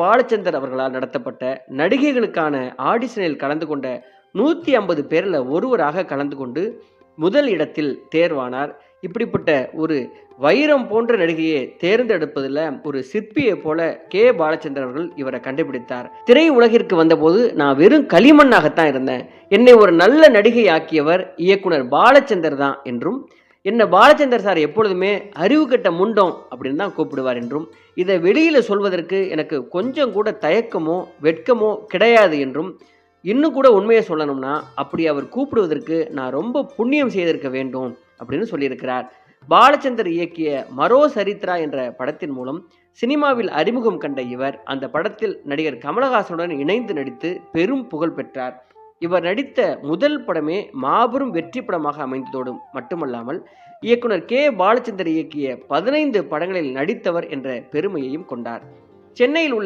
பாலச்சந்தர் அவர்களால் நடத்தப்பட்ட நடிகைகளுக்கான ஆடிஷனில் கலந்து கொண்ட 150 பேர்ல ஒருவராக கலந்து கொண்டு முதல் இடத்தில் தேர்வானார். இப்படிப்பட்ட ஒரு வைரம் போன்ற நடிகையை தேர்ந்தெடுப்பதில் ஒரு சிற்பியை போல பாலச்சந்தர் அவர்கள் இவரை கண்டுபிடித்தார். திரை உலகிற்கு வந்தபோது நான் வெறும் களிமண்ணாகத்தான் இருந்தேன், என்னை ஒரு நல்ல நடிகை ஆக்கியவர் இயக்குனர் பாலச்சந்தர் தான் என்றும், என்ன பாலச்சந்தர் சார் எப்பொழுதுமே அறிவு கட்ட முண்டம் அப்படின்னு தான் கூப்பிடுவார் என்றும், இதை வெளியில சொல்வதற்கு எனக்கு கொஞ்சம் கூட தயக்கமோ வெட்கமோ கிடையாது என்றும், இன்னும் கூட உண்மையை சொல்லணும்னா அப்படி அவர் கூப்பிடுவதற்கு நான் ரொம்ப புண்ணியம் செய்திருக்க வேண்டும் அப்படின்னு சொல்லியிருக்கிறார். பாலச்சந்தர் இயக்கிய மரோ சரித்ரா என்ற படத்தின் மூலம் சினிமாவில் அறிமுகம் கண்ட இவர் அந்த படத்தில் நடிகர் கமலஹாசனுடன் இணைந்து நடித்து பெரும் புகழ் பெற்றார். இவர் நடித்த முதல் படமே மாபெரும் வெற்றி படமாக அமைந்ததோடு மட்டுமல்லாமல் இயக்குனர் பாலச்சந்தர் இயக்கிய 15 படங்களில் நடித்தவர் என்ற பெருமையையும் கொண்டார். சென்னையில் உள்ள